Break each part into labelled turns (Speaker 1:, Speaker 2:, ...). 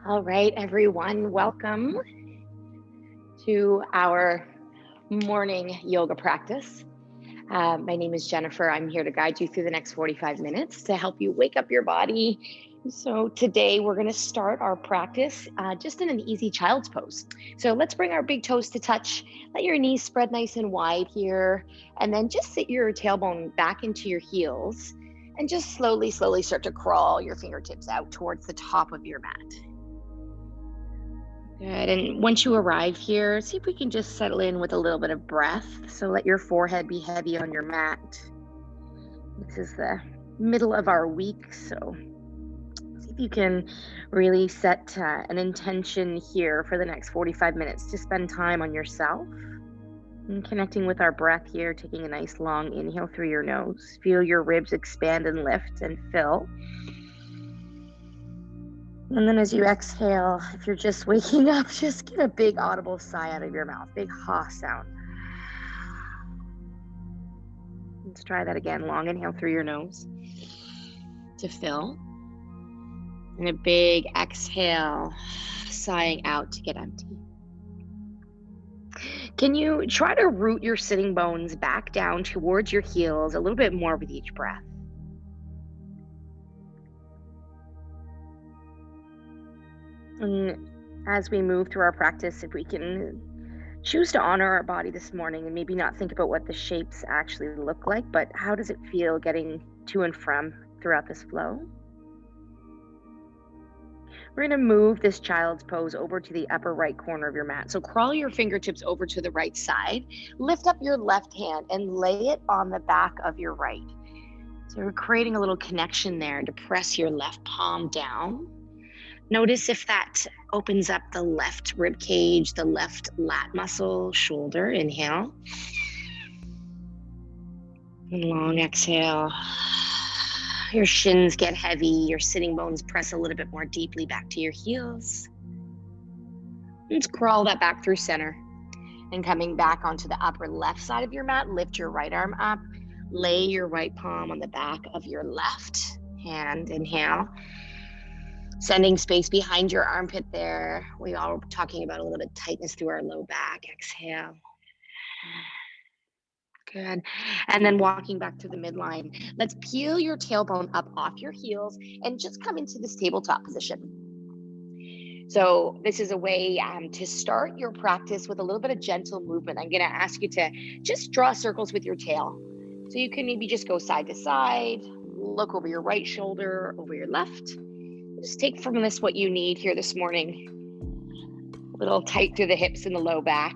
Speaker 1: All right, everyone, welcome to our morning yoga practice. My name is Jennifer. I'm here to guide you through the next 45 minutes to help you wake up your body. So today we're going to start our practice just in an easy child's pose. So let's bring our big toes to touch. Let your knees spread nice and wide here, and then just sit your tailbone back into your heels and just slowly start to crawl your fingertips out towards the top of your mat. Good. And once you arrive here, see if we can just settle in with a little bit of breath. So let your forehead be heavy on your mat. This is the middle of our week. So see if you can really set an intention here for the next 45 minutes to spend time on yourself and connecting with our breath here, taking a nice long inhale through your nose. Feel your ribs expand and lift and fill. And then as you exhale, if you're just waking up, just give a big audible sigh out of your mouth, big ha sound. Let's try that again. Long inhale through your nose to fill. And a big exhale, sighing out to get empty. Can you try to root your sitting bones back down towards your heels a little bit more with each breath? And as we move through our practice, if we can choose to honor our body this morning and maybe not think about what the shapes actually look like, but how does it feel getting to and from throughout this flow? We're going to move this child's pose over to the upper right corner of your mat. So crawl your fingertips over to the right side, lift up your left hand and lay it on the back of your right. So we're creating a little connection there to press your left palm down. Notice if that opens up the left rib cage, the left lat muscle, shoulder. Inhale. And long exhale. Your shins get heavy. Your sitting bones press a little bit more deeply back to your heels. Let's crawl that back through center. And coming back onto the upper left side of your mat, lift your right arm up. Lay your right palm on the back of your left hand. Inhale. Sending space behind your armpit there. We are talking about a little bit of tightness through our low back. Exhale. Good. And then walking back to the midline. Let's peel your tailbone up off your heels and just come into this tabletop position. So this is a way to start your practice with a little bit of gentle movement. I'm going to ask you to just draw circles with your tail. So you can maybe just go side to side, look over your right shoulder, over your left. Just take from this what you need here this morning. A little tight through the hips and the low back.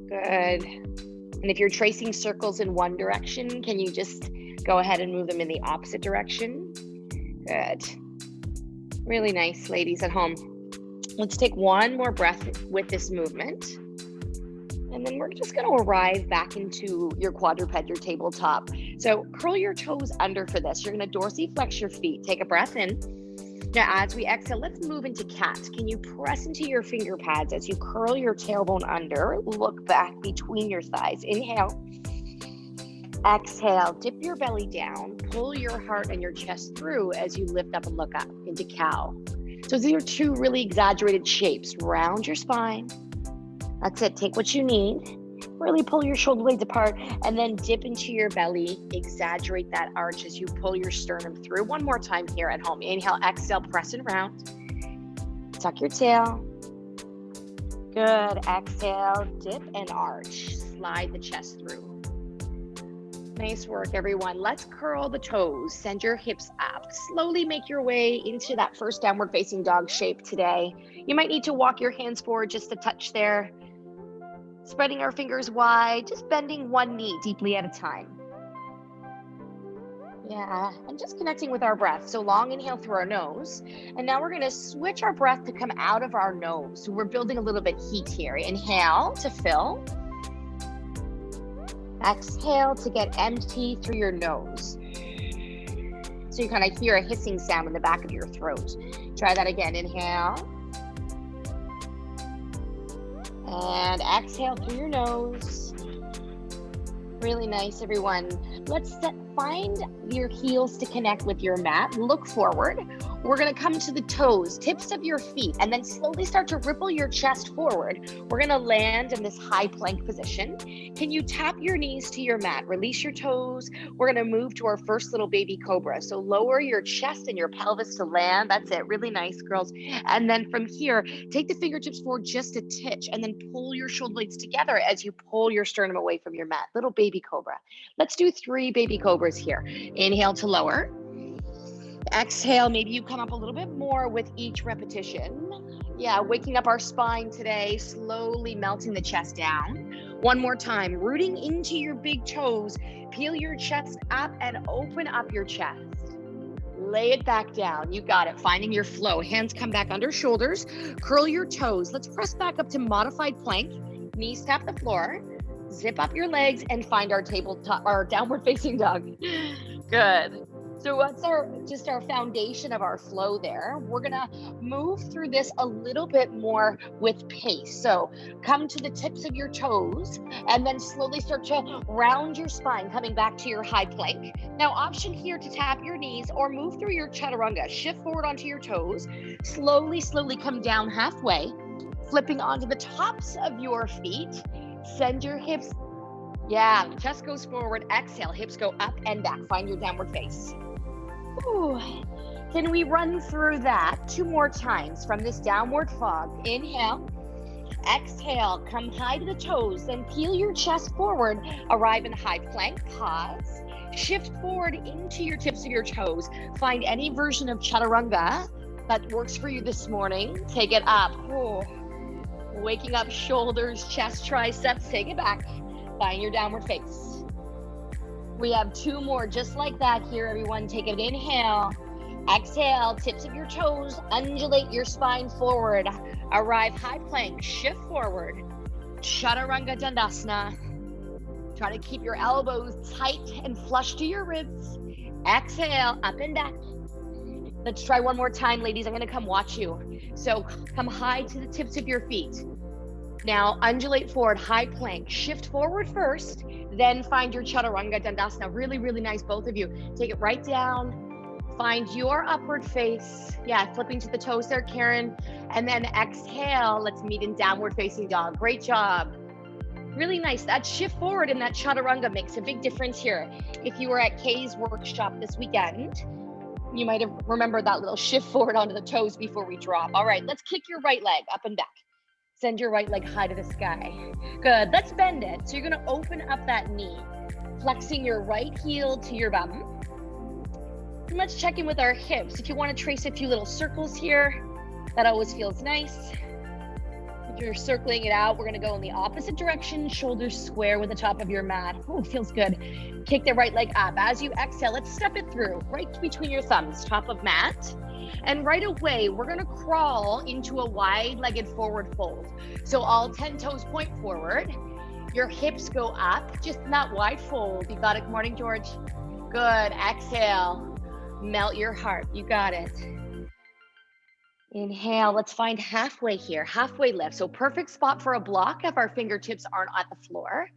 Speaker 1: Good. And if you're tracing circles in one direction, can you just go ahead and move them in the opposite direction? Good. Really nice, ladies at home. Let's take one more breath with this movement. And then we're just going to arrive back into your quadruped, your tabletop. So curl your toes under for this. You're going to dorsiflex your feet. Take a breath in. Now, as we exhale, let's move into cat. Can you press into your finger pads as you curl your tailbone under? Look back between your thighs. Inhale. Exhale. Dip your belly down. Pull your heart and your chest through as you lift up and look up into cow. So these are two really exaggerated shapes. Round your spine. That's it. Take what you need. Really pull your shoulder blades apart and then dip into your belly. Exaggerate that arch as you pull your sternum through. One more time here at home. Inhale, exhale, press and round. Tuck your tail. Good. Exhale, dip and arch. Slide the chest through. Nice work, everyone. Let's curl the toes. Send your hips up. Slowly make your way into that first downward facing dog shape today. You might need to walk your hands forward just a touch there. Spreading our fingers wide, just bending one knee deeply at a time. Yeah, and just connecting with our breath. So long inhale through our nose. And now we're going to switch our breath to come out of our nose. So we're building a little bit heat here. Inhale to fill. Exhale to get empty through your nose. So you kind of hear a hissing sound in the back of your throat. Try that again. Inhale. And exhale through your nose. Really nice, everyone. Let's set find your heels to connect with your mat. Look forward. We're going to come to the toes, tips of your feet, and then slowly start to ripple your chest forward. We're going to land in this high plank position. Can you tap your knees to your mat? Release your toes. We're going to move to our first little baby cobra. So lower your chest and your pelvis to land. That's it. Really nice, girls. And then from here, take the fingertips forward just a titch, and then pull your shoulder blades together as you pull your sternum away from your mat. Little baby cobra. Let's do 3 baby cobras here. Inhale to lower. Exhale, maybe you come up a little bit more with each repetition. Yeah, waking up our spine today, slowly melting the chest down. One more time, rooting into your big toes. Peel your chest up and open up your chest. Lay it back down. You got it. Finding your flow. Hands come back under shoulders. Curl your toes. Let's press back up to modified plank. Knees tap the floor. Zip up your legs and find our tabletop, our downward facing dog. Good. So what's our foundation of our flow there? We're gonna move through this a little bit more with pace. So come to the tips of your toes and then slowly start to round your spine, coming back to your high plank. Now option here to tap your knees or move through your chaturanga. Shift forward onto your toes. Slowly come down halfway, flipping onto the tops of your feet. Send your hips, chest goes forward. Exhale, hips go up and back. Find your downward face. Ooh. Can we run through that 2 more times from this downward fog? Inhale, exhale, come high to the toes, then peel your chest forward, arrive in high plank, pause, shift forward into your tips of your toes. Find any version of chaturanga that works for you this morning. Take it up. Ooh. Waking up shoulders, chest, triceps, take it back. Find your downward face. We have 2 more just like that here, everyone. Take an inhale, exhale, tips of your toes, undulate your spine forward, arrive high plank, shift forward, chaturanga dandasana. Try to keep your elbows tight and flush to your ribs. Exhale, up and back. Let's try one more time, ladies. I'm gonna come watch you. So come high to the tips of your feet. Now undulate forward, high plank, shift forward first, then find your chaturanga dandasana. Really, really nice, both of you. Take it right down, find your upward face. Yeah, flipping to the toes there, Karen. And then exhale, let's meet in downward facing dog. Great job. Really nice. That shift forward in that chaturanga makes a big difference here. If you were at Kay's workshop this weekend, you might have remembered that little shift forward onto the toes before we drop. All right, let's kick your right leg up and back. Send your right leg high to the sky. Good, let's bend it. So you're gonna open up that knee, flexing your right heel to your bum. And let's check in with our hips. If you wanna trace a few little circles here, that always feels nice. If you're circling it out, we're gonna go in the opposite direction, shoulders square with the top of your mat. Oh, feels good. Kick the right leg up. As you exhale, let's step it through, right between your thumbs, top of mat. And right away, we're gonna crawl into a wide-legged forward fold. So all 10 toes point forward. Your hips go up, just in that wide fold. You got it. Good morning, George. Good. Exhale. Melt your heart. You got it. Inhale. Let's find halfway here. Halfway lift. So perfect spot for a block if our fingertips aren't at the floor.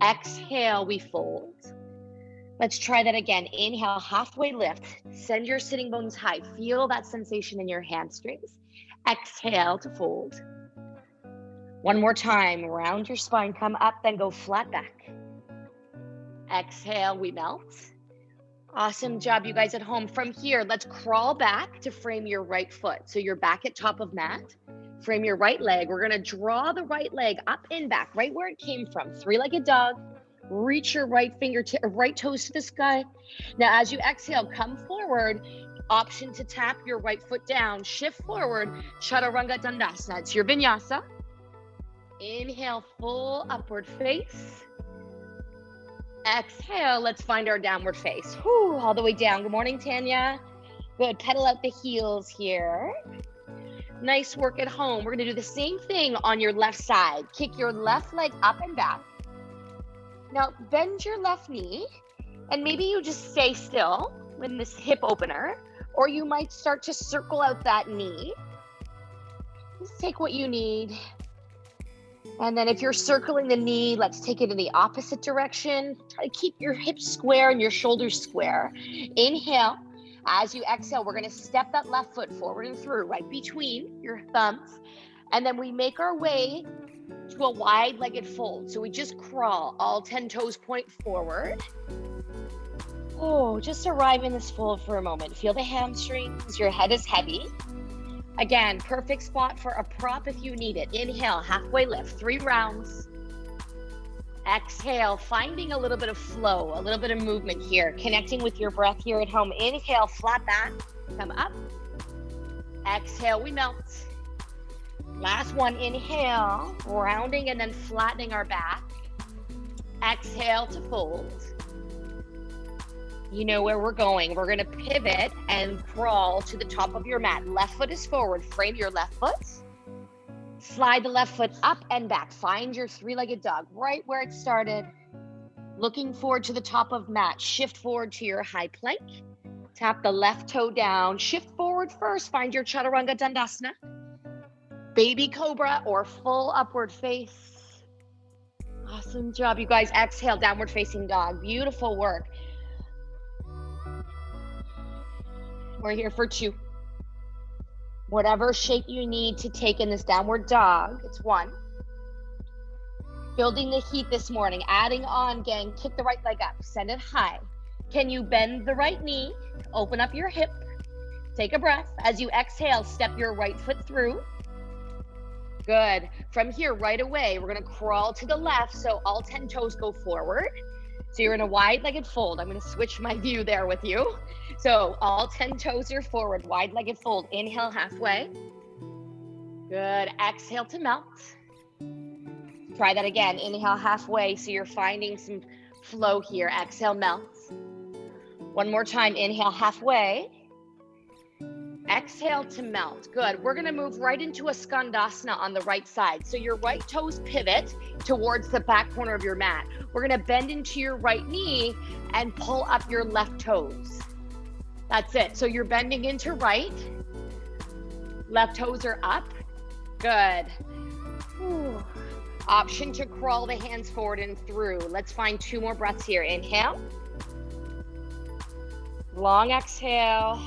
Speaker 1: Exhale, we fold. Let's try that again. Inhale, halfway lift. Send your sitting bones high. Feel that sensation in your hamstrings. Exhale to fold. One more time. Round your spine, come up, then go flat back. Exhale, we melt. Awesome job, you guys at home. From here, let's crawl back to frame your right foot. So you're back at top of mat. Frame your right leg. We're gonna draw the right leg up and back, right where it came from. 3-legged dog. Reach your right right toes to the sky. Now, as you exhale, come forward. Option to tap your right foot down. Shift forward. Chaturanga dandasana. It's your vinyasa. Inhale, full upward face. Exhale, let's find our downward face. Whew, all the way down. Good morning, Tanya. Good, pedal out the heels here. Nice work at home. We're gonna do the same thing on your left side. Kick your left leg up and back. Now bend your left knee and maybe you just stay still in this hip opener, or you might start to circle out that knee. Just take what you need. And then if you're circling the knee, let's take it in the opposite direction. Try to keep your hips square and your shoulders square. Inhale. As you exhale, we're going to step that left foot forward and through, right between your thumbs. And then we make our way to a wide-legged fold. So we just crawl, all 10 toes point forward. Oh, just arrive in this fold for a moment. Feel the hamstrings, your head is heavy. Again, perfect spot for a prop if you need it. Inhale, halfway lift, 3 rounds. Exhale, finding a little bit of flow, a little bit of movement here, connecting with your breath here at home. Inhale, flat back, come up. Exhale, we melt. Last one, inhale, rounding and then flattening our back. Exhale to fold. You know where we're going. We're gonna pivot and crawl to the top of your mat. Left foot is forward, frame your left foot. Slide the left foot up and back. Find your 3-legged dog right where it started. Looking forward to the top of mat. Shift forward to your high plank. Tap the left toe down. Shift forward first. Find your Chaturanga Dandasana. Baby Cobra or full upward face. Awesome job, you guys. Exhale, downward facing dog. Beautiful work. We're here for 2. Whatever shape you need to take in this downward dog, it's 1. Building the heat this morning, adding on, gang, kick the right leg up, send it high. Can you bend the right knee? Open up your hip. Take a breath. As you exhale, step your right foot through. Good. From here, right away, we're gonna crawl to the left, so all 10 toes go forward. So you're in a wide-legged fold. I'm gonna switch my view there with you. So all 10 toes are forward, wide-legged fold. Inhale, halfway. Good. Exhale to melt. Try that again. Inhale, halfway. So you're finding some flow here. Exhale, melt. One more time. Inhale, halfway. Exhale to melt. Good. We're going to move right into a skandasana on the right side. So your right toes pivot towards the back corner of your mat. We're going to bend into your right knee and pull up your left toes. That's it. So you're bending into right. Left toes are up. Good. Whew. Option to crawl the hands forward and through. Let's find 2 more breaths here. Inhale. Long exhale.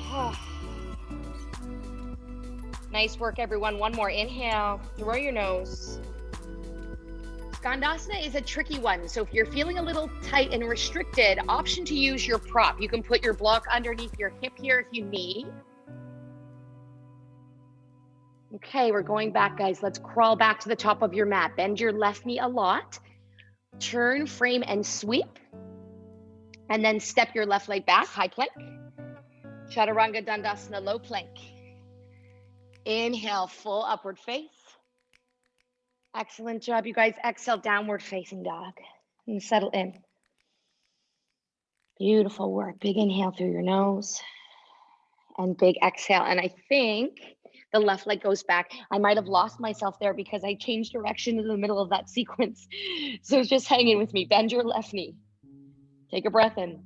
Speaker 1: Nice work, everyone. One more. Inhale. Through your nose. Skandasana is a tricky one. So if you're feeling a little tight and restricted, option to use your prop. You can put your block underneath your hip here if you need. Okay, we're going back, guys. Let's crawl back to the top of your mat. Bend your left knee a lot. Turn, frame, and sweep. And then step your left leg back, high plank. Chaturanga Dandasana, low plank. Inhale, full upward face. Excellent job, you guys. Exhale, downward facing dog. And settle in. Beautiful work. Big inhale through your nose. And big exhale. And I think the left leg goes back. I might have lost myself there because I changed direction in the middle of that sequence. So just hang in with me. Bend your left knee. Take a breath in.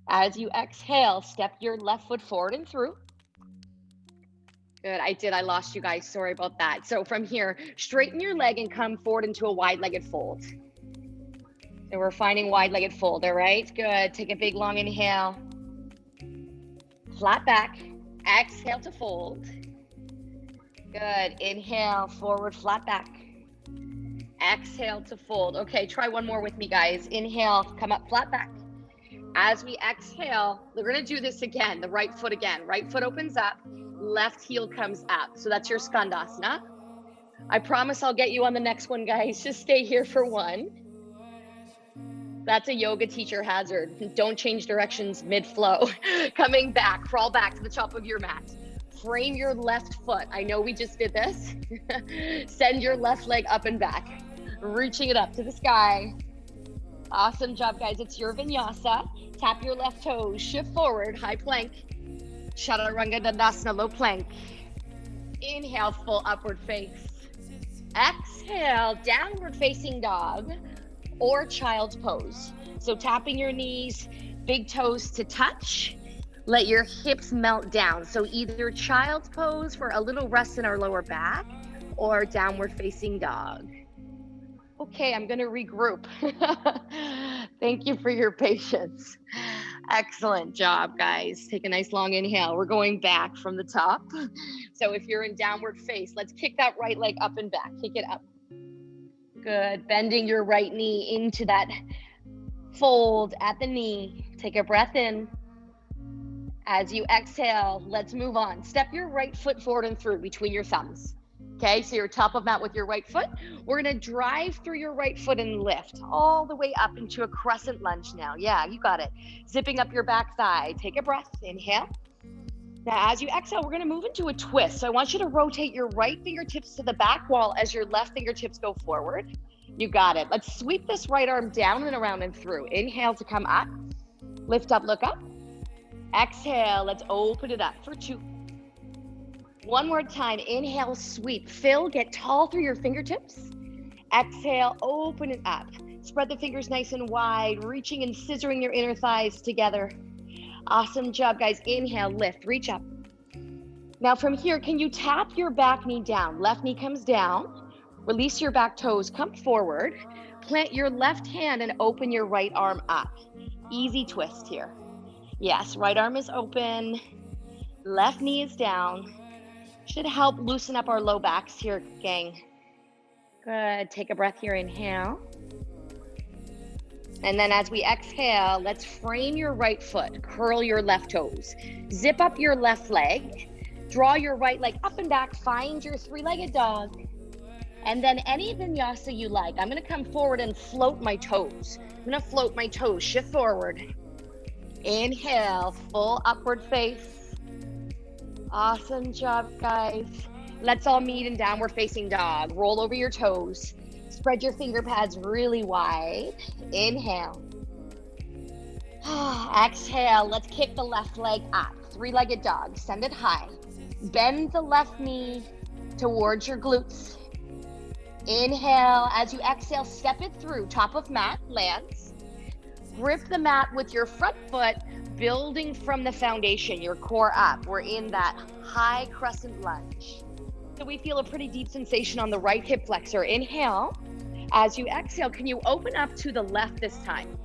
Speaker 1: As you exhale, step your left foot forward and through. Good, I lost you guys, sorry about that. So from here, straighten your leg and come forward into a wide-legged fold. So we're finding wide-legged fold, all right? Good, take a big long inhale. Flat back, exhale to fold. Good, inhale, forward, flat back. Exhale to fold. Okay, try one more with me, guys. Inhale, come up, flat back. As we exhale, we're gonna do this again, the right foot again. Right foot opens up, left heel comes up. So that's your skandasana. I promise I'll get you on the next one, guys. Just stay here for one. That's a yoga teacher hazard. Don't change directions mid-flow. Coming back, crawl back to the top of your mat. Frame your left foot. I know we just did this. Send your left leg up and back. Reaching it up to the sky. Awesome job, guys. It's your vinyasa. Tap your left toes, shift forward, high plank. Chaturanga Dandasana, low plank. Inhale, full upward face. Exhale, downward facing dog or child's pose. So tapping your knees, big toes to touch. Let your hips melt down. So either child's pose for a little rest in our lower back or downward facing dog. Okay, I'm going to regroup. Thank you for your patience. Excellent job, guys. Take a nice long inhale. We're going back from the top. So if you're in downward face, let's kick that right leg up and back. Kick it up. Good. Bending your right knee into that fold at the knee. Take a breath in. As you exhale, let's move on. Step your right foot forward and through between your thumbs. Okay, so you're top of mat with your right foot. We're gonna drive through your right foot and lift all the way up into a crescent lunge now. Yeah, you got it. Zipping up your back thigh. Take a breath, inhale. Now, as you exhale, we're gonna move into a twist. So I want you to rotate your right fingertips to the back wall as your left fingertips go forward. You got it. Let's sweep this right arm down and around and through. Inhale to come up. Lift up, look up. Exhale, let's open it up for 2. One more time, inhale, sweep, fill, get tall through your fingertips. Exhale, open it up. Spread the fingers nice and wide, reaching and scissoring your inner thighs together. Awesome job, guys. Inhale, lift, reach up. Now from here, can you tap your back knee down? Left knee comes down. Release your back toes, come forward. Plant your left hand and open your right arm up. Easy twist here. Yes, right arm is open. Left knee is down. Should help loosen up our low backs here, gang. Good. Take a breath here. Inhale. And then as we exhale, let's frame your right foot. Curl your left toes. Zip up your left leg. Draw your right leg up and back. Find your 3-legged dog. And then any vinyasa you like. I'm going to come forward and float my toes. I'm going to float my toes. Shift forward. Inhale. Full upward face. Awesome job, guys. Let's all meet in downward facing dog. Roll over your toes. Spread your finger pads really wide. Inhale. Exhale. Let's kick the left leg up. 3-legged dog. Send it high. Bend the left knee towards your glutes. Inhale. As you exhale, step it through. Top of mat, lands. Grip the mat with your front foot, building from the foundation, your core up. We're in that high crescent lunge. So we feel a pretty deep sensation on the right hip flexor. Inhale. As you exhale, can you open up to the left this time?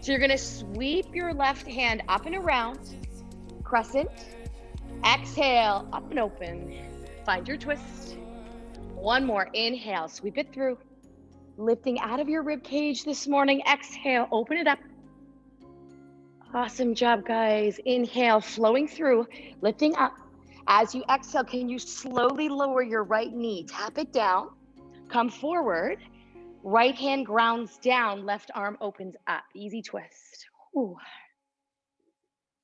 Speaker 1: So you're gonna sweep your left hand up and around, crescent. Exhale, up and open. Find your twist. One more, inhale, sweep it through. Lifting out of your rib cage this morning. Exhale, open it up. Awesome job, guys. Inhale, flowing through, lifting up. As you exhale, can you slowly lower your right knee? Tap it down, come forward. Right hand grounds down, left arm opens up. Easy twist. Ooh.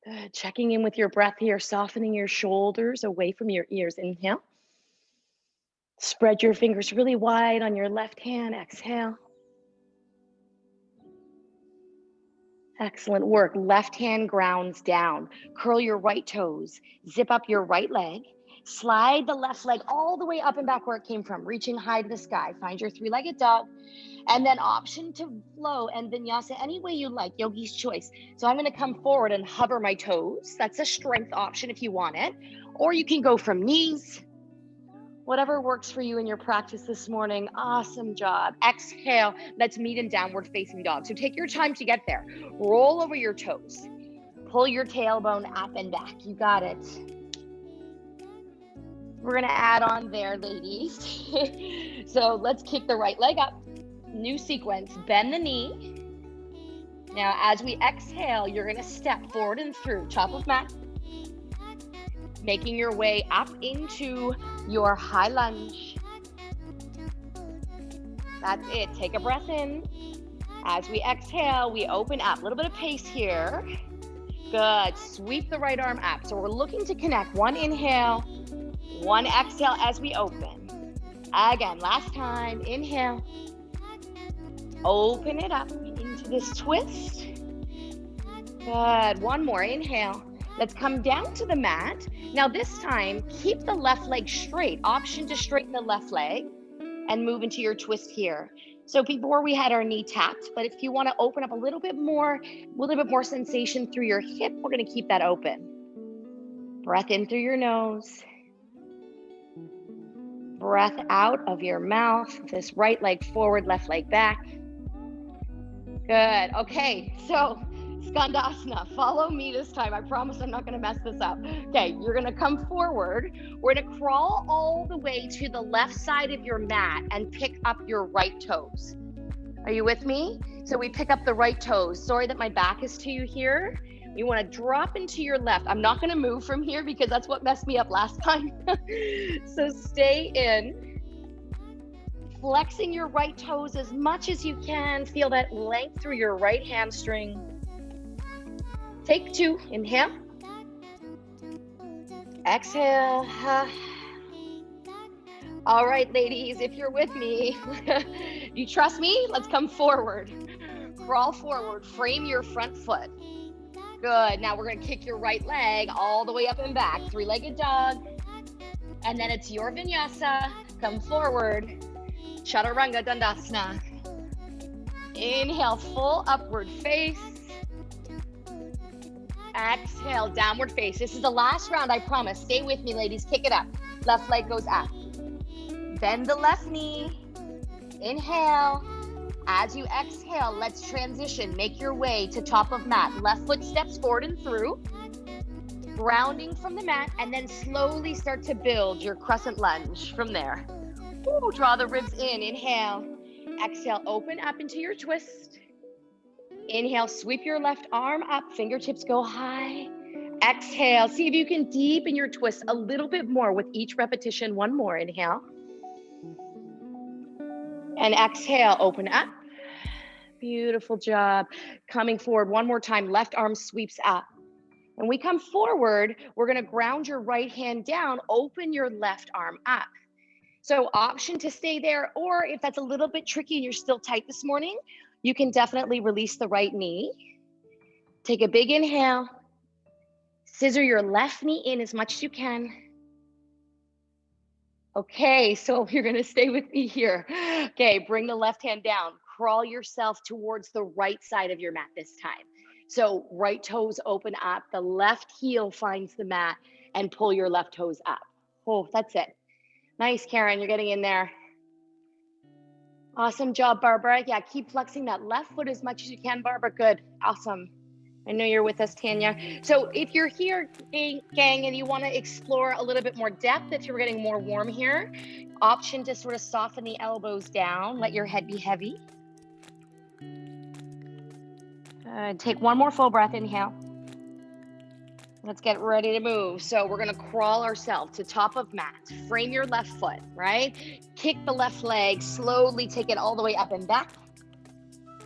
Speaker 1: Good. Checking in with your breath here, softening your shoulders away from your ears. Inhale. Spread your fingers really wide on your left hand. Exhale. Excellent work. Left hand grounds down. Curl your right toes. Zip up your right leg. Slide the left leg all the way up and back where it came from, reaching high to the sky. Find your 3-legged dog. And then option to flow and vinyasa any way you like, yogi's choice. So I'm going to come forward and hover my toes. That's a strength option if you want it. Or you can go from knees. Whatever works for you in your practice this morning. Awesome job. Exhale. Let's meet in downward facing dog. So take your time to get there. Roll over your toes. Pull your tailbone up and back. You got it. We're going to add on there, ladies. So let's kick the right leg up. New sequence. Bend the knee. Now, as we exhale, you're going to step forward and through. Top of mat. Making your way up into your high lunge. That's it. Take a breath in. As we exhale, we open up. A little bit of pace here. Good. Sweep the right arm up. So we're looking to connect. One inhale, one exhale as we open. Again, last time. Inhale. Open it up into this twist. Good. One more. Inhale. Let's come down to the mat. Now this time, keep the left leg straight. Option to straighten the left leg and move into your twist here. So before we had our knee tapped, but if you want to open up a little bit more sensation through your hip, we're going to keep that open. Breath in through your nose. breath out of your mouth. This right leg forward, left leg back. Good. Okay, so Skandasana, follow me this time. I promise I'm not going to mess this up. Okay, you're going to come forward. We're going to crawl all the way to the left side of your mat and pick up your right toes. Are you with me? So we pick up the right toes. Sorry that my back is to you here. You want to drop into your left. I'm not going to move from here because that's what messed me up last time. So stay in. Flexing your right toes as much as you can. Feel that length through your right hamstring. Take 2. Inhale. Exhale. All right, ladies, if you're with me, you trust me? Let's come forward. Crawl forward. Frame your front foot. Good. Now we're going to kick your right leg all the way up and back. 3-legged dog. And then it's your vinyasa. Come forward. Chaturanga Dandasana. Inhale, full upward face. Exhale, downward face. This is the last round, I promise. Stay with me, ladies. Kick it up. Left leg goes up. Bend the left knee. Inhale. As you exhale, let's transition. Make your way to top of mat. Left foot steps forward and through. Grounding from the mat, and then slowly start to build your crescent lunge from there. Ooh, draw the ribs in. Inhale. Exhale, open up into your twist. Inhale, sweep your left arm up. Fingertips go high. Exhale. See if you can deepen your twist a little bit more with each repetition. One more. Inhale. And exhale, open up. Beautiful job. Coming forward one more time. Left arm sweeps up. When we come forward, we're going to ground your right hand down. Open your left arm up. So option to stay there, or if that's a little bit tricky and you're still tight this morning, you can definitely release the right knee. Take a big inhale. Scissor your left knee in as much as you can. Okay, so you're going to stay with me here. Okay, bring the left hand down. Crawl yourself towards the right side of your mat this time. So right toes open up, the left heel finds the mat, and pull your left toes up. Oh, that's it. Nice, Karen, you're getting in there. Awesome job, Barbara. Yeah, keep flexing that left foot as much as you can, Barbara. Good, awesome. I know you're with us, Tanya. So if you're here, gang, and you want to explore a little bit more depth, if you're getting more warm here, option to sort of soften the elbows down, let your head be heavy. Good. Take one more full breath, inhale. Let's get ready to move. So we're going to crawl ourselves to top of mat. Frame your left foot, right? Kick the left leg, slowly take it all the way up and back.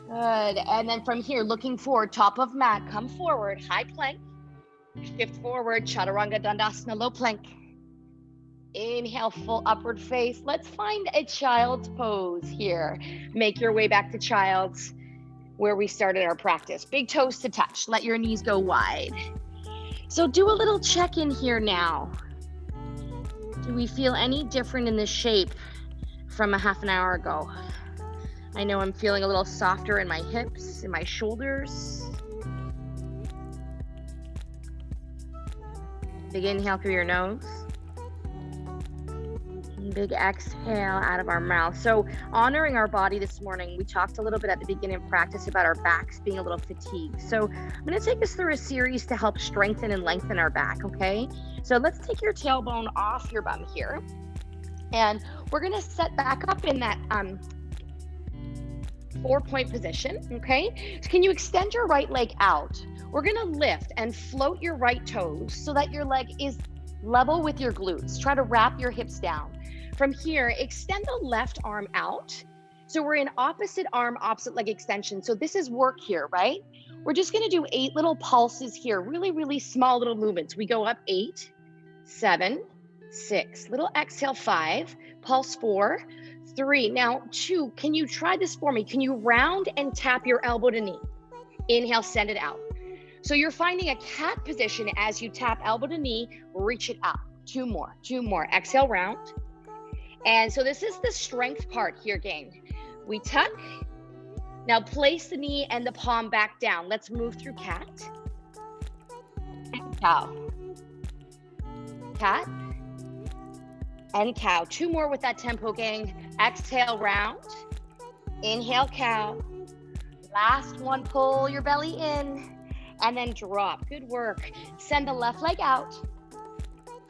Speaker 1: Good. And then from here, looking forward, top of mat, come forward, high plank. Shift forward, Chaturanga Dandasana, low plank. Inhale, full upward face. Let's find a child's pose here. Make your way back to child's, where we started our practice. Big toes to touch. Let your knees go wide. So do a little check-in here now. Do we feel any different in the shape from a half an hour ago? I know I'm feeling a little softer in my hips, in my shoulders. Big inhale through your nose. Big exhale out of our mouth. So honoring our body this morning, we talked a little bit at the beginning of practice about our backs being a little fatigued. So I'm going to take us through a series to help strengthen and lengthen our back, okay? So let's take your tailbone off your bum here. And we're going to set back up in that 4-point position, okay? So can you extend your right leg out? We're going to lift and float your right toes so that your leg is level with your glutes. Try to wrap your hips down. From here, extend the left arm out. So we're in opposite arm, opposite leg extension. So this is work here, right? We're just going to do 8 little pulses here, really, really small little movements. We go up 8, 7, 6, little exhale 5, pulse 4, 3. Now 2, can you try this for me? Can you round and tap your elbow to knee? Inhale, send it out. So you're finding a cat position as you tap elbow to knee, reach it up. 2 more, exhale, round. And so this is the strength part here, gang. We tuck. Now place the knee and the palm back down. Let's move through cat. Cow. Cat. and cow. 2 more with that tempo, gang. Exhale, round. Inhale, cow. Last one, pull your belly in and then drop. Good work. Send the left leg out.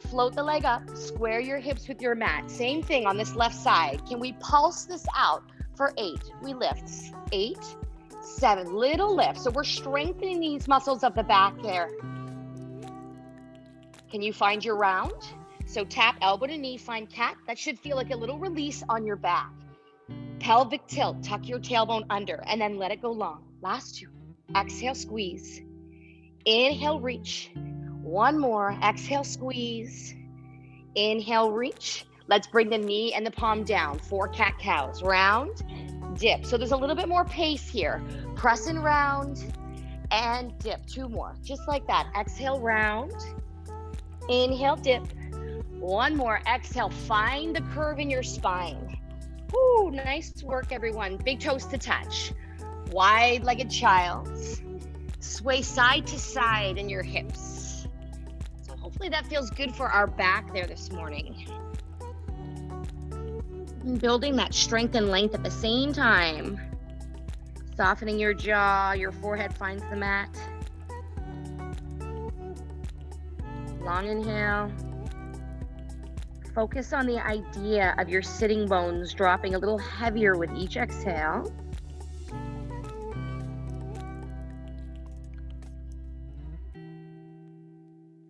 Speaker 1: Float the leg up. Square your hips with your mat. Same thing on this left side. Can we pulse this out for 8? We lift. 8, 7. Little lift. So we're strengthening these muscles of the back there. Can you find your round? So tap elbow to knee, find cat. That should feel like a little release on your back. Pelvic tilt, tuck your tailbone under, and then let it go long. Last 2. Exhale, squeeze. Inhale, reach. 1 more. Exhale, squeeze. Inhale, reach. Let's bring the knee and the palm down. 4 cat-cows. Round, dip. So there's a little bit more pace here. Press and round and dip. 2 more. Just like that. Exhale, round. Inhale, dip. 1 more. Exhale, find the curve in your spine. Woo, nice work, everyone. Big toes to touch. Wide-legged child's. Sway side to side in your hips. So hopefully that feels good for our back there this morning. Building that strength and length at the same time. Softening your jaw, your forehead finds the mat. Long inhale. Focus on the idea of your sitting bones dropping a little heavier with each exhale.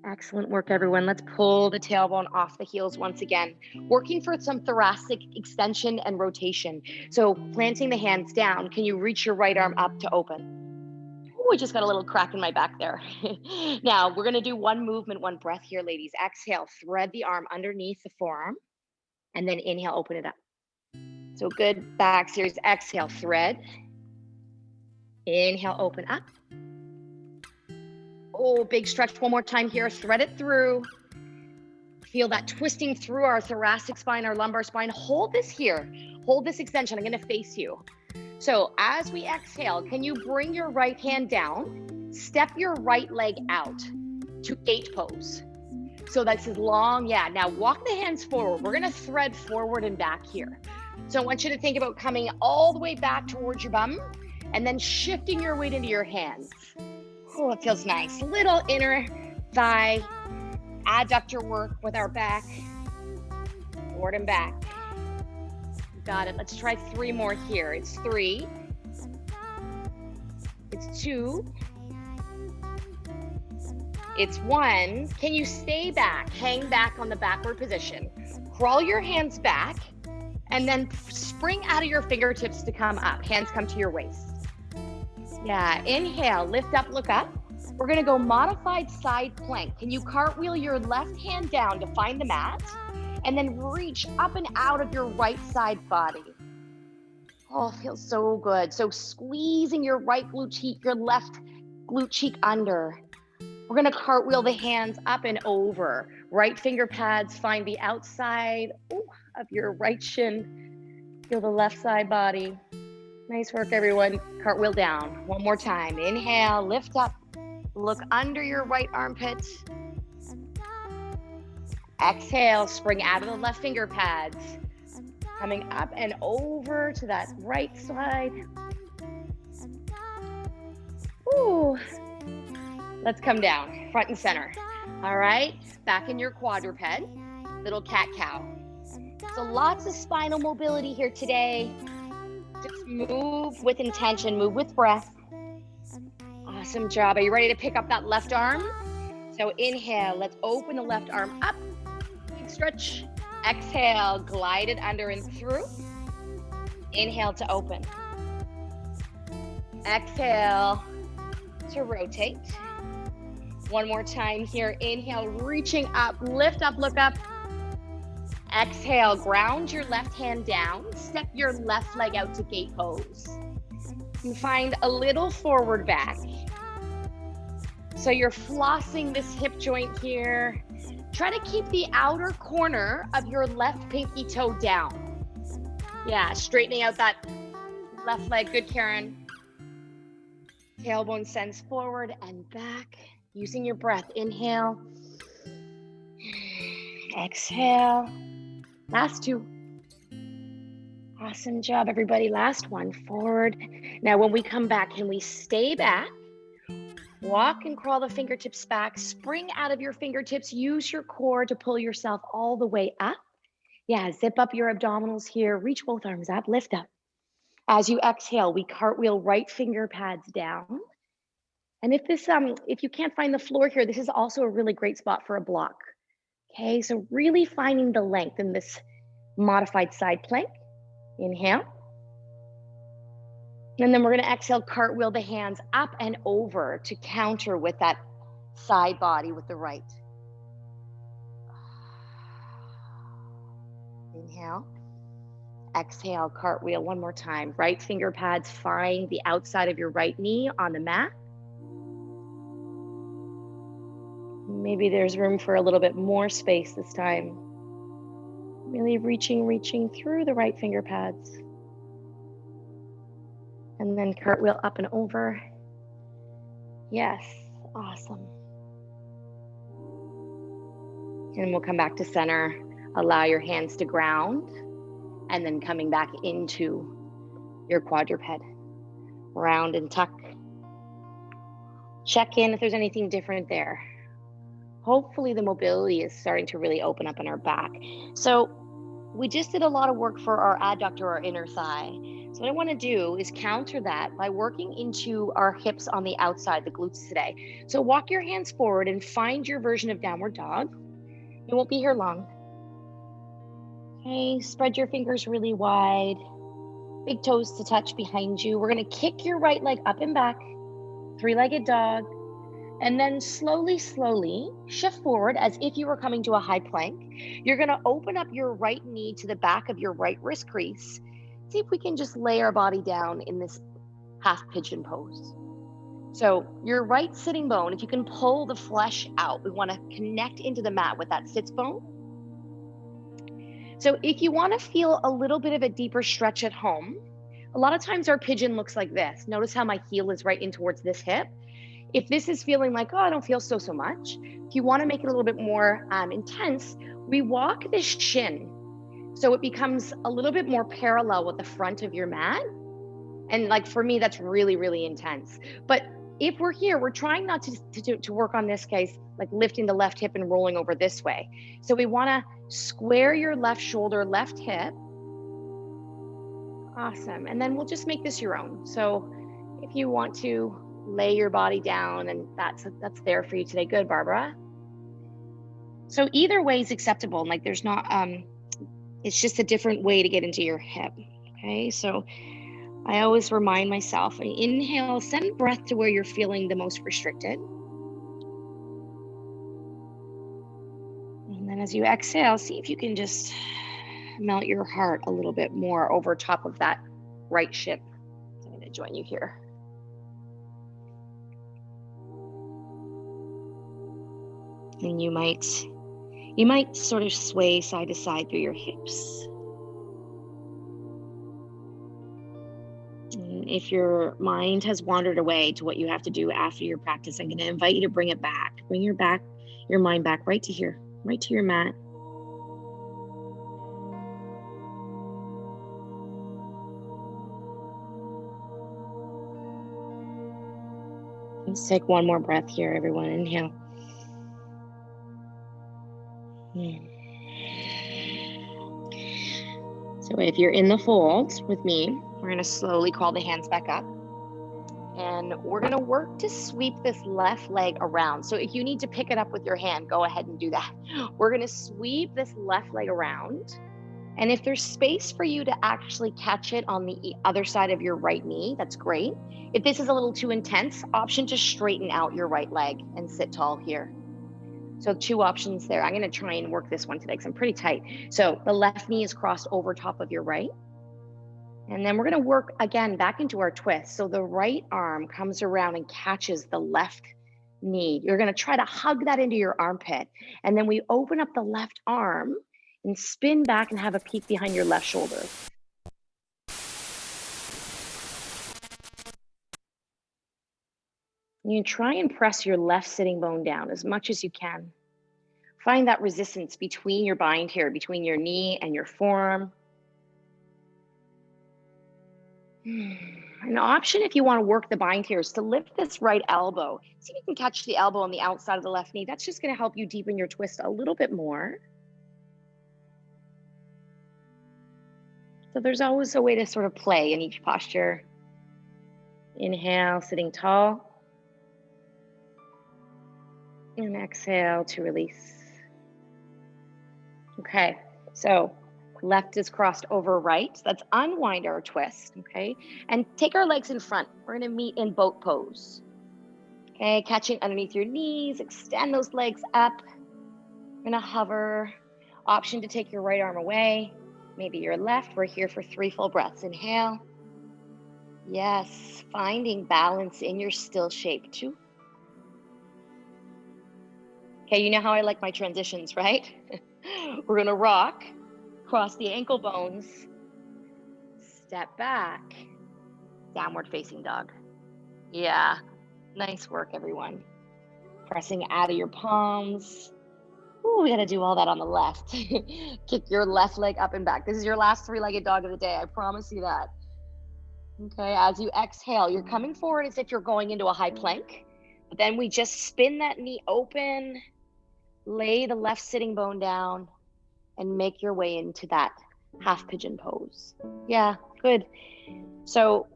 Speaker 1: Excellent work, everyone. Let's pull the tailbone off the heels once again. Working for some thoracic extension and rotation. So planting the hands down, can you reach your right arm up to open? Oh, I just got a little crack in my back there. Now, we're going to do 1 movement, 1 breath here, ladies. Exhale, thread the arm underneath the forearm, and then inhale, open it up. So good back series. Exhale, thread. Inhale, open up. Oh, big stretch. 1 more time here. Thread it through. Feel that twisting through our thoracic spine, our lumbar spine. Hold this here. Hold this extension. I'm going to face you. So as we exhale, can you bring your right hand down? Step your right leg out to gate pose. So that's as long. Yeah. Now walk the hands forward. We're going to thread forward and back here. So I want you to think about coming all the way back towards your bum and then shifting your weight into your hands. Oh, it feels nice. Little inner thigh adductor work with our back. Forward and back. Got it. Let's try 3 more here. It's 3. It's 2. It's 1. Can you stay back? Hang back on the backward position. Crawl your hands back and then spring out of your fingertips to come up. Hands come to your waist. Yeah, inhale, lift up, look up. We're gonna go modified side plank. Can you cartwheel your left hand down to find the mat? And then reach up and out of your right side body. Oh, feels so good. So squeezing your right glute cheek, your left glute cheek under. We're gonna cartwheel the hands up and over. Right finger pads find the outside of your right shin. Feel the left side body. Nice work, everyone. Cartwheel down. 1 more time. Inhale, lift up. Look under your right armpit. Exhale, spring out of the left finger pads. Coming up and over to that right side. Ooh. Let's come down, front and center. All right, back in your quadruped, little cat-cow. So lots of spinal mobility here today. Just move with intention, move with breath. Awesome job. Are you ready to pick up that left arm? So inhale, let's open the left arm up. Big stretch. Exhale, glide it under and through. Inhale to open. Exhale to rotate. 1 more time here. Inhale, reaching up, lift up, look up. Exhale, ground your left hand down. Step your left leg out to gate pose. You find a little forward back. So you're flossing this hip joint here. Try to keep the outer corner of your left pinky toe down. Yeah, straightening out that left leg. Good, Karen. Tailbone sends forward and back. Using your breath. Inhale. Exhale. Last two. Awesome job, everybody. Last one, forward. Now, when we come back, can we stay back? Walk and crawl the fingertips back. Spring out of your fingertips. Use your core to pull yourself all the way up. Yeah, zip up your abdominals here. Reach both arms up, lift up. As you exhale, we cartwheel right finger pads down. And if you can't find the floor here, this is also a really great spot for a block. Okay, so really finding the length in this modified side plank. Inhale. And then we're gonna exhale, cartwheel the hands up and over to counter with that side body with the right. Inhale. Exhale, cartwheel one more time. Right finger pads find the outside of your right knee on the mat. Maybe there's room for a little bit more space this time. Really reaching through the right finger pads. And then cartwheel up and over. Yes, awesome. And we'll come back to center. Allow your hands to ground. And then coming back into your quadruped. Round and tuck. Check in if there's anything different there. Hopefully the mobility is starting to really open up in our back. So we just did a lot of work for our adductor, our inner thigh. So what I want to do is counter that by working into our hips on the outside, the glutes today. So walk your hands forward and find your version of downward dog. You won't be here long. Okay, spread your fingers really wide. Big toes to touch behind you. We're going to kick your right leg up and back. Three-legged dog. And then slowly shift forward as if you were coming to a high plank. You're gonna open up your right knee to the back of your right wrist crease. See if we can just lay our body down in this half pigeon pose. So your right sitting bone, if you can pull the flesh out, we wanna connect into the mat with that sits bone. So if you wanna feel a little bit of a deeper stretch at home, a lot of times our pigeon looks like this. Notice how my heel is right in towards this hip. If this is feeling like, oh, I don't feel so much, if you want to make it a little bit more intense, we walk this shin so it becomes a little bit more parallel with the front of your mat. And like for me, that's really, really intense. But if we're here, we're trying not to work on this case, like lifting the left hip and rolling over this way. So we want to square your left shoulder, left hip. Awesome. And then we'll just make this your own. So if you want to lay your body down, and that's there for you today. Good, Barbara. So either way is acceptable. Like there's not, it's just a different way to get into your hip. Okay, so I always remind myself, inhale, send breath to where you're feeling the most restricted. And then as you exhale, see if you can just melt your heart a little bit more over top of that right shin. I'm going to join you here. And you might sort of sway side to side through your hips. And if your mind has wandered away to what you have to do after your practice, I'm going to invite you to bring it back. Bring your mind back right to here, right to your mat. Let's take one more breath here, everyone. Inhale. So if you're in the fold with me, we're going to slowly crawl the hands back up. And we're going to work to sweep this left leg around. So if you need to pick it up with your hand, go ahead and do that. We're going to sweep this left leg around. And if there's space for you to actually catch it on the other side of your right knee, that's great. If this is a little too intense, option to straighten out your right leg and sit tall here. So 2 options there. I'm going to try and work this one today because I'm pretty tight. So the left knee is crossed over top of your right. And then we're going to work again back into our twist. So the right arm comes around and catches the left knee. You're going to try to hug that into your armpit. And then we open up the left arm and spin back and have a peek behind your left shoulder. You try and press your left sitting bone down as much as you can. Find that resistance between your bind here, between your knee and your forearm. An option if you want to work the bind here is to lift this right elbow. See if you can catch the elbow on the outside of the left knee. That's just going to help you deepen your twist a little bit more. So there's always a way to sort of play in each posture. Inhale, sitting tall. And exhale to release. Okay, so left is crossed over right. Let's unwind our twist, okay? And take our legs in front. We're gonna meet in boat pose. Okay, catching underneath your knees, extend those legs up. We're gonna hover. Option to take your right arm away, maybe your left. We're here for 3 full breaths. Inhale. Yes, finding balance in your still shape. 2. Okay, you know how I like my transitions, right? We're gonna rock, cross the ankle bones, step back, downward facing dog. Yeah, nice work, everyone. Pressing out of your palms. Ooh, we gotta do all that on the left. Kick your left leg up and back. This is your last 3-legged dog of the day, I promise you that. Okay, as you exhale, you're coming forward as if you're going into a high plank, but then we just spin that knee open, lay the left sitting bone down, and make your way into that half pigeon pose. Yeah, good. So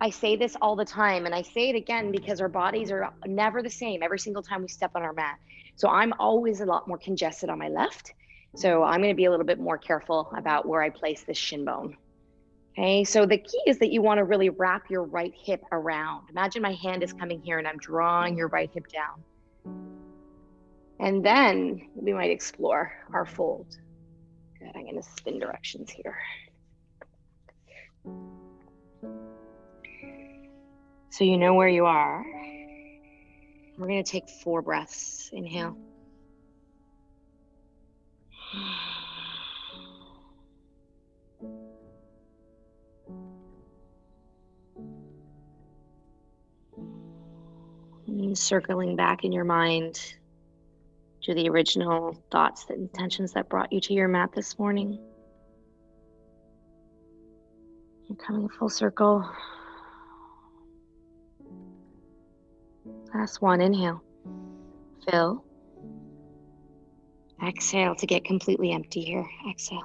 Speaker 1: I say this all the time, and I say it again because our bodies are never the same every single time we step on our mat. So I'm always a lot more congested on my left. So I'm going to be a little bit more careful about where I place this shin bone. Okay, so the key is that you want to really wrap your right hip around. Imagine my hand is coming here and I'm drawing your right hip down. And then we might explore our fold. Good, I'm going to spin directions here. So you know where you are. We're going to take 4 breaths. Inhale. And circling back in your mind to the original thoughts, the intentions that brought you to your mat this morning. You're coming full circle. Last one, inhale. Fill. Exhale to get completely empty here. Exhale.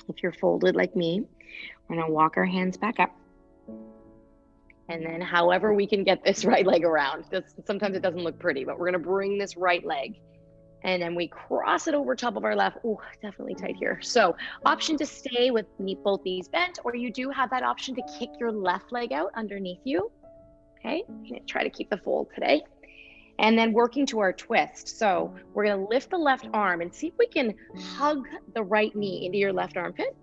Speaker 1: If you're folded like me, we're gonna walk our hands back up. And then however we can get this right leg around. Sometimes it doesn't look pretty, but we're gonna bring this right leg. And then we cross it over top of our left. Oh, definitely tight here. So option to stay with both knees bent, or you do have that option to kick your left leg out underneath you. Okay, I'm gonna try to keep the fold today. And then working to our twist. So we're gonna lift the left arm and see if we can hug the right knee into your left armpit.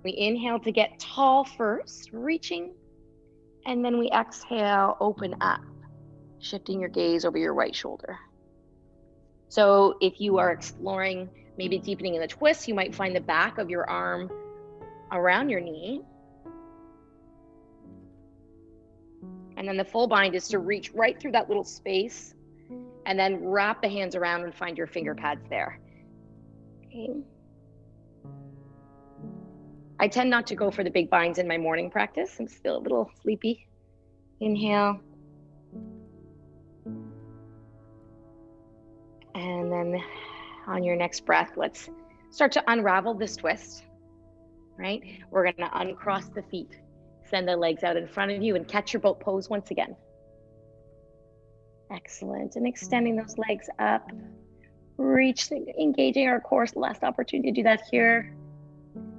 Speaker 1: We inhale to get tall first, reaching. And then we exhale, open up, shifting your gaze over your right shoulder. So if you are exploring maybe deepening in the twist, you might find the back of your arm around your knee. And then the full bind is to reach right through that little space and then wrap the hands around and find your finger pads there. Okay. I tend not to go for the big binds in my morning practice. I'm still a little sleepy. Inhale. And then on your next breath, let's start to unravel this twist, right? We're gonna uncross the feet, send the legs out in front of you and catch your boat pose once again. Excellent, and extending those legs up, engaging our core, last opportunity to do that here.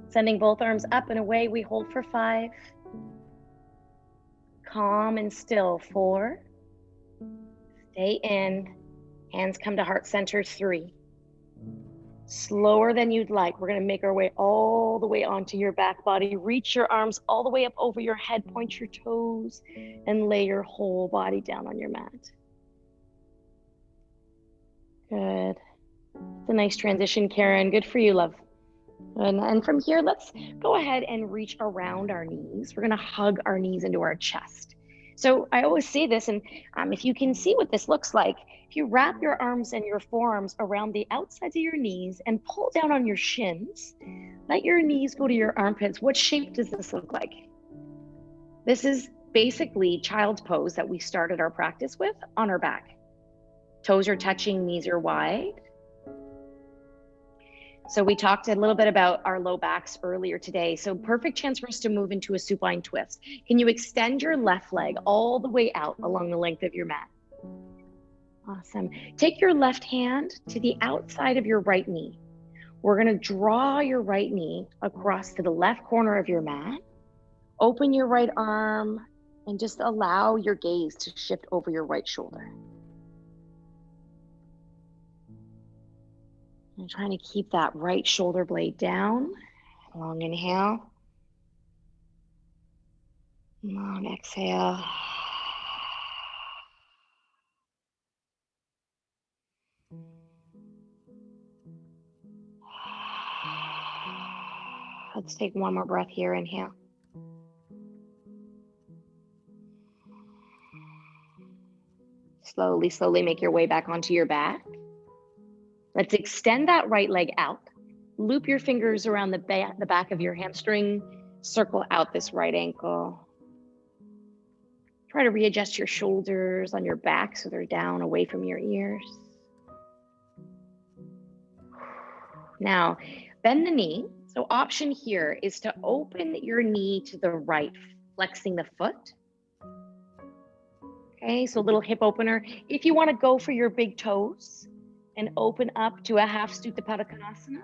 Speaker 1: Sending both arms up and away, we hold for 5. Calm and still, 4. Stay in. Hands come to heart center, 3. Slower than you'd like. We're gonna make our way all the way onto your back body. Reach your arms all the way up over your head, point your toes, and lay your whole body down on your mat. Good. It's a nice transition, Karen. Good for you, love. And from here, let's go ahead and reach around our knees. We're gonna hug our knees into our chest. So I always say this, and if you can see what this looks like, if you wrap your arms and your forearms around the outsides of your knees and pull down on your shins, let your knees go to your armpits. What shape does this look like? This is basically child's pose that we started our practice with on our back. Toes are touching, knees are wide. So we talked a little bit about our low backs earlier today. So perfect chance for us to move into a supine twist. Can you extend your left leg all the way out along the length of your mat? Awesome. Take your left hand to the outside of your right knee. We're going to draw your right knee across to the left corner of your mat. Open your right arm and just allow your gaze to shift over your right shoulder. I'm trying to keep that right shoulder blade down. Long inhale. Long exhale. Let's take one more breath here. Inhale. Slowly, slowly make your way back onto your back. Let's extend that right leg out. Loop your fingers around the back of your hamstring. Circle out this right ankle. Try to readjust your shoulders on your back so they're down away from your ears. Now, bend the knee. So option here is to open your knee to the right, flexing the foot. Okay, so a little hip opener. If you want to go for your big toes and open up to a half Supta Pada Konasana,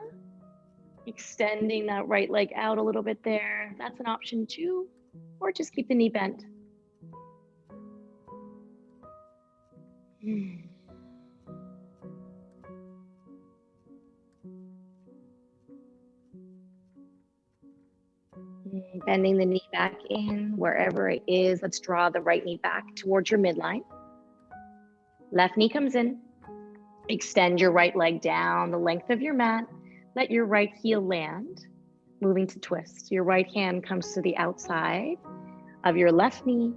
Speaker 1: extending that right leg out a little bit there. That's an option too, or just keep the knee bent. Bending the knee back in wherever it is. Let's draw the right knee back towards your midline. Left knee comes in. Extend your right leg down the length of your mat. Let your right heel land, moving to twist. Your right hand comes to the outside of your left knee.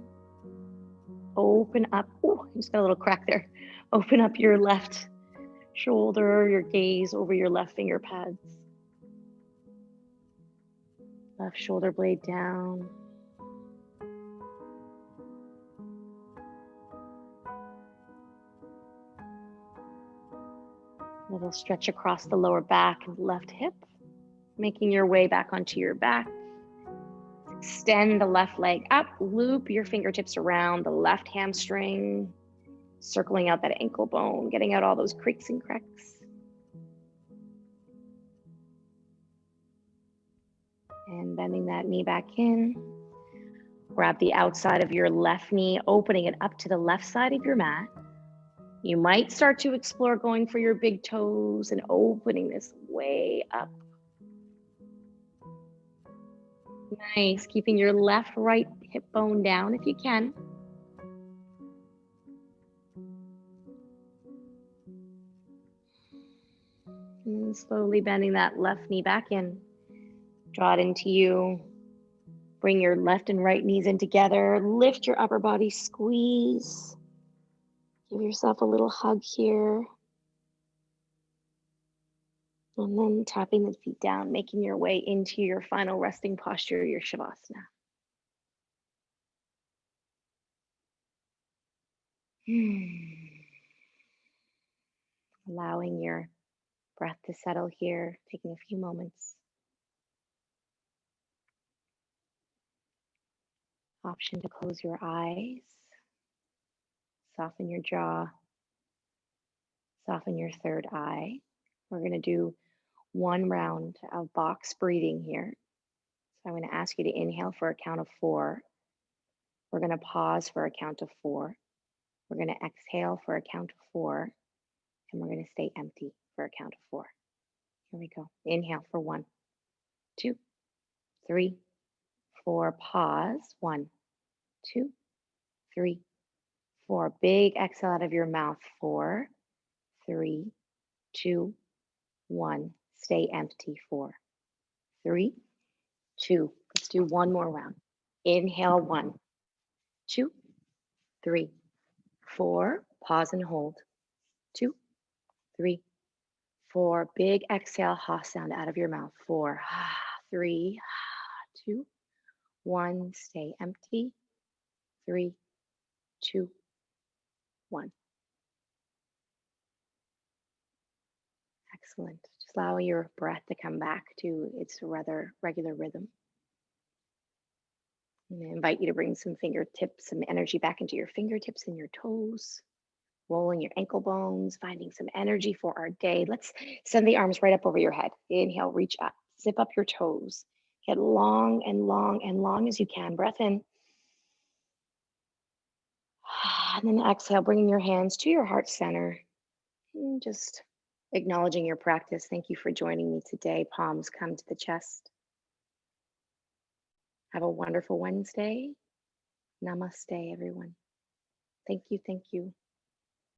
Speaker 1: Open up. Oh, just got a little crack there. Open up your left shoulder, your gaze over your left finger pads. Left shoulder blade down. Little stretch across the lower back and left hip, making your way back onto your back. Extend the left leg up, loop your fingertips around the left hamstring, circling out that ankle bone, getting out all those creaks and cracks. And bending that knee back in. Grab the outside of your left knee, opening it up to the left side of your mat. You might start to explore going for your big toes and opening this way up. Nice, keeping your left, right hip bone down if you can. And slowly bending that left knee back in. Draw it into you. Bring your left and right knees in together. Lift your upper body, squeeze. Give yourself a little hug here. And then tapping the feet down, making your way into your final resting posture, your Shavasana. Allowing your breath to settle here, taking a few moments. Option to close your eyes, soften your jaw, soften your third eye. We're going to do one round of box breathing here. So I'm going to ask you to inhale for a count of 4. We're going to pause for a count of 4. We're going to exhale for a count of 4. And we're going to stay empty for a count of 4. Here we go. Inhale for 1, 2, 3, 4. Pause. 1, 2, 3, 4. Big exhale out of your mouth. 4, 3, 2, 1. Stay empty. 4, 3, 2. Let's do one more round. Inhale. 1, 2, 3, 4. Pause and hold. 2, 3, 4. Big exhale, ha sound out of your mouth. 4, 3, 2, 1. Stay empty. 3, 2, 1. Excellent. Just allow your breath to come back to its rather regular rhythm. I'm going to invite you to bring some fingertips, some energy back into your fingertips and your toes, rolling your ankle bones, finding some energy for our day. Let's send the arms right up over your head. Inhale, reach up, zip up your toes. Get long and long and long as you can. Breath in. And then exhale, bringing your hands to your heart center. And just acknowledging your practice. Thank you for joining me today. Palms come to the chest. Have a wonderful Wednesday. Namaste, everyone. Thank you. Thank you.